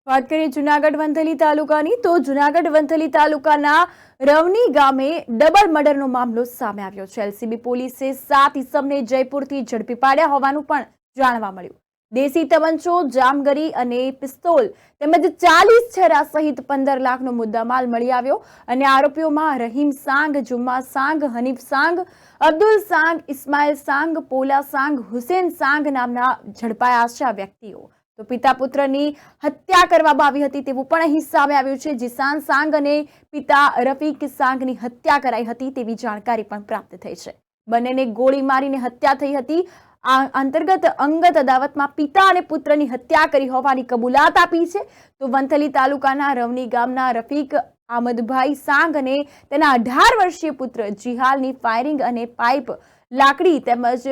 વાત કરીએ જૂનાગઢ વંથલી તાલુકાની તો જૂનાગઢ વંથલી તાલુકાના રવની ગામે ડબલ મર્ડરનો મામલો સામે આવ્યો છે। એલસીબી પોલીસે 7 ઇસમને જયપુરથી ઝડપી પાડ્યા હોવાનું પણ જાણવા મળ્યું। દેશી તમંચો, જામગરી અને પિસ્તોલ તેમજ 40 છરા સહિત 15 લાખનો મુદ્દામાલ મળી આવ્યો અને આરોપીઓમાં રહીમ સાંગ, જુમ્મા સાંગ, હનીફ સાંગ, અબ્દુલ સાંગ, ઇસ્માઇલ સાંગ, પોલા સાંગ, હુસેન સાંગ નામના ઝડપાયા છે। આ વ્યક્તિઓ તો પિતા પુત્રની હત્યા કરવામાં આવી હતી તેવું પણ અહીં સામે આવ્યું છે। જીસાન સાંગ અને પિતા રફીક સાંગની હત્યા કરાઈ હતી તેવી જાણકારી પણ પ્રાપ્ત થઈ છે। બંનેને ગોળી મારીને હત્યા થઈ હતી। આ અંતર્ગત અંગત અદાવતમાં પિતા અને પુત્રની હત્યા કરી હોવાની કબૂલાત આપી છે। તો વંથલી તાલુકાના રવની ગામના રફીક આમદભાઈ સાંગ અને તેના 18 વર્ષીય પુત્ર જીહાલની ફાયરિંગ અને પાઇપ, લાકડી તેમજ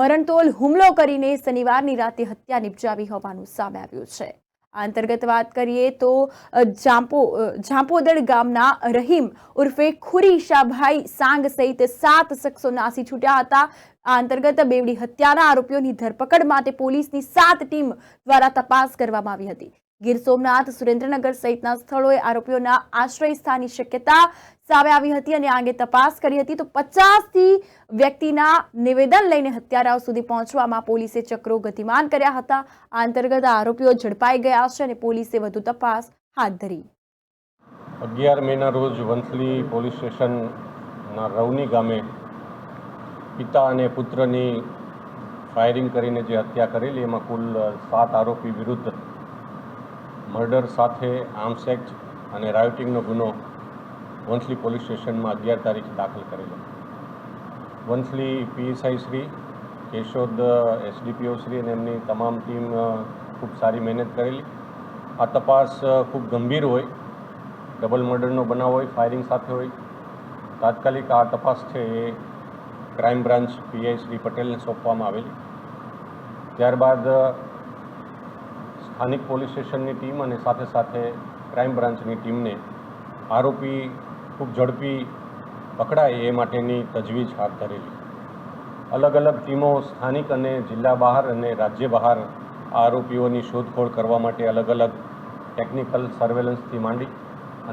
મરણતોલ હુમલો કરીને શનિવારની રાતે હત્યા નિપજાવી હોવાનું સામે આવ્યું છે। આ અંતર્ગત વાત કરીએ તો ઝાંપોદડ ગામના રહીમ ઉર્ફે ખુરી શાહભાઈ સાંગ સહિત 7 શખ્સો નાસી છૂટ્યા હતા। આ અંતર્ગત બેવડી હત્યાના આરોપીઓની ધરપકડ માટે પોલીસની 7 ટીમ દ્વારા તપાસ કરવામાં આવી હતી। ગીર સોમનાથ, સુરેન્દ્રનગર સહિતના સ્થળોએ આરોપીઓના આશ્રય સ્થાનની શક્યતા સામે આવી હતી અને આ અંગે તપાસ કરી હતી। તો 50થી વ્યક્તિના નિવેદન લઈને હત્યારાઓ સુધી પહોંચવામાં પોલીસે ચક્રો ગતિમાન કર્યા હતા। આ અંતર્ગત આરોપીઓ ઝડપાઈ ગયા છે અને પોલીસે વધુ તપાસ હાથ ધરી। 11 મેના રોજ વંથલી પોલીસ સ્ટેશનના રવની ગામે પિતા અને પુત્રની ફાયરિંગ કરીને જે હત્યા કરેલી એમાં કુલ 7 આરોપી વિરુદ્ધ મર્ડર સાથે આર્મ્સ એક્ટ અને રાયોટિંગનો ગુનો વંથલી પોલીસ સ્ટેશનમાં 11 તારીખે દાખલ કરેલો। વંથલી પીએસઆઈ શ્રી, કેશોદ એસડીપીઓ શ્રી અને એમની તમામ ટીમ ખૂબ સારી મહેનત કરેલી। આ તપાસ ખૂબ ગંભીર હોય, ડબલ મર્ડરનો બનાવ હોય, ફાયરિંગ સાથે હોય, તાત્કાલિક આ તપાસ છે એ ક્રાઇમ બ્રાન્ચ પીઆઈ શ્રી પટેલને સોંપવામાં આવેલી। ત્યારબાદ સ્થાનિક પોલીસ સ્ટેશનની ટીમ અને સાથે સાથે ક્રાઇમ બ્રાન્ચની ટીમને આરોપી ખૂબ ઝડપી પકડાય એ માટેની તજવીજ હાથ ધરેલી। અલગ અલગ ટીમો સ્થાનિક અને જિલ્લા બહાર અને રાજ્ય બહાર આરોપીઓની શોધખોળ કરવા માટે અલગ અલગ ટેકનિકલ સર્વેલન્સથી માંડી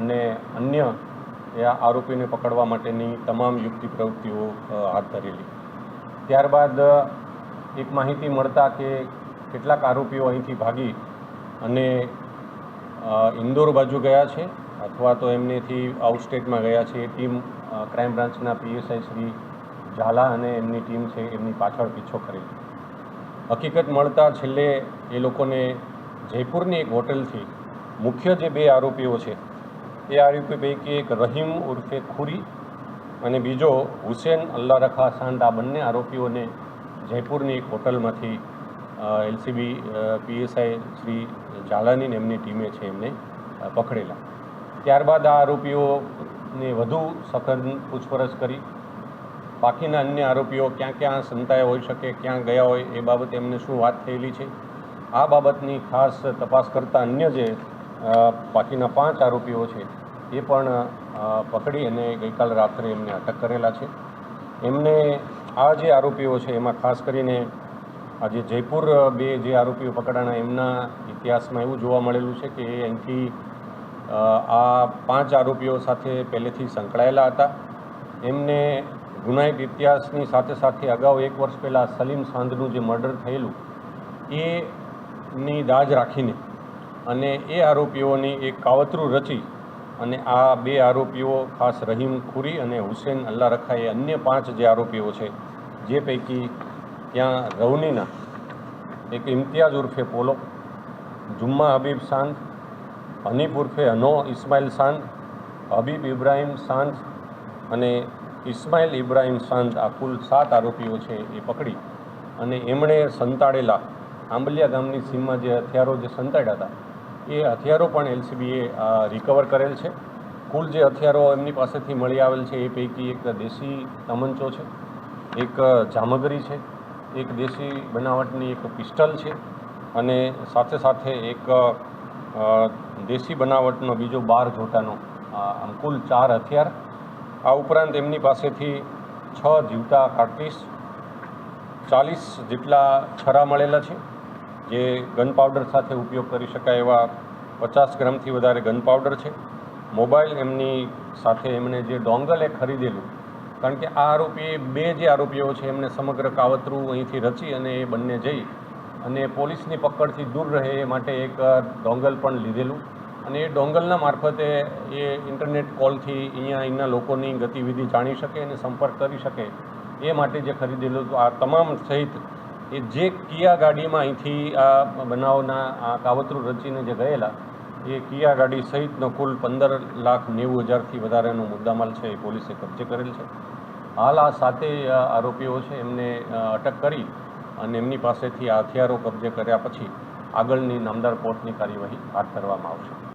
અને અન્ય એ આરોપીને પકડવા માટેની તમામ યુક્તિ પ્રવૃત્તિઓ હાથ ધરેલી। ત્યારબાદ એક માહિતી મળતા કે કેટલાક આરોપીઓ અહીંથી ભાગી અને ઇન્દોર બાજુ ગયા છે અથવા તો એમનેથી આઉટ સ્ટેટમાં ગયા છે। એ ટીમ ક્રાઇમ બ્રાન્ચના પીએસઆઈ શ્રી ઝાલા અને એમની ટીમ છે એમની પાછળ પીછો કરેલી। હકીકત મળતા છેલ્લે એ લોકોને જયપુરની એક હોટલથી મુખ્ય જે 2 આરોપીઓ છે એ આરોપી પૈકી એક રહીમ ઉર્ફે ખુરી અને બીજો હુસેન અલ્લાહ રખા સાંડ, આ બંને આરોપીઓને જયપુરની એક હોટલમાંથી એલસીબી પીએસઆઈ શ્રી ઝાલાની એમની ટીમે છે એમને પકડેલા। ત્યારબાદ આ આરોપીઓને વધુ સઘન પૂછપરછ કરી બાકીના અન્ય આરોપીઓ ક્યાં ક્યાં સંતાયા હોઈ શકે, ક્યાં ગયા હોય, એ બાબતે એમને શું વાત થયેલી છે, આ બાબતની ખાસ તપાસ કરતા અન્ય જે બાકીના 5 આરોપીઓ છે એ પણ પકડી અને ગઈકાલ રાત્રે એમને અટક કરેલા છે। એમને આ જે આરોપીઓ છે એમાં ખાસ કરીને આજે જયપુર 2 જે આરોપીઓ પકડાણા એમના ઇતિહાસમાં એવું જોવા મળેલું છે કે એ અહીંથી આ 5 આરોપીઓ સાથે પહેલેથી સંકળાયેલા હતા। એમને ગુનાહિત ઇતિહાસની સાથે સાથે અગાઉ 1 વર્ષ પહેલાં સલીમ સાંધનું જે મર્ડર થયેલું એની દાજ રાખીને અને એ આરોપીઓની એક કાવતરું રચી અને આ 2 આરોપીઓ ખાસ રહીમ ખુરી અને હુસેન અલ્લાહ રખા એ અન્ય 5 જે આરોપીઓ છે જે પૈકી ત્યાં રવનીના એક ઇમ્તિયાઝ ઉર્ફે પોલો, જુમ્મા હબીબ સાંદ, હનીફ ઉર્ફે હનો ઇસ્માઇલ સાંદ, હબીબ ઇબ્રાહીમ સાંદ અને ઇસ્માઇલ ઇબ્રાહીમ સાંદ, આ કુલ 7 આરોપીઓ છે એ પકડી અને એમણે સંતાડેલા આંબલિયા ગામની સીમમાં જે હથિયારો જે સંતાડ્યા હતા એ હથિયારો પણ એલસીબીએ રિકવર કરેલ છે। કુલ જે હથિયારો એમની પાસેથી મળી આવેલ છે એ પૈકી એક દેશી તમંચો છે, એક જામગરી છે, એક દેશી બનાવટની એક પિસ્ટલ છે અને સાથે સાથે એક દેશી બનાવટનો બીજો 12 જોટાનો આમ કુલ 4 હથિયાર। આ ઉપરાંત એમની પાસેથી 6 જીવતા કાર્ટિસ, 40 જેટલા છરા મળેલા છે જે ગન પાવડર સાથે ઉપયોગ કરી શકાય એવા 50 ગ્રામથી વધારે ગન પાવડર છે, મોબાઈલ, એમની સાથે એમણે જે ડોંગલ એ ખરીદેલું, કારણ કે આ આરોપી બે જે આરોપીઓ છે એમને સમગ્ર કાવતરું અહીંથી રચી અને એ બંને જઈ અને પોલીસની પકડથી દૂર રહે એ માટે એક ડોંગલ પણ લીધેલું અને એ ડોંગલના મારફતે એ ઇન્ટરનેટ કોલથી અહીંના લોકોની ગતિવિધિ જાણી શકે અને સંપર્ક કરી શકે એ માટે જે ખરીદેલું હતું. આ તમામ સહિત એ જે કિયા ગાડીમાં અહીંથી આ બનાવના આ કાવતરું રચીને જે ગયેલા એ કિયા ગાડી સહિતનો કુલ 15,90,000થી વધારેનો મુદ્દામાલ છે એ પોલીસે કબજે કરેલ છે. હાલ આ સાતેય આરોપીઓ છે એમને અટક કરી અને એમની પાસેથી આ હથિયારો કબજે કર્યા પછી આગળની નામદાર કોર્ટની કાર્યવાહી હાથ ધરવામાં આવશે.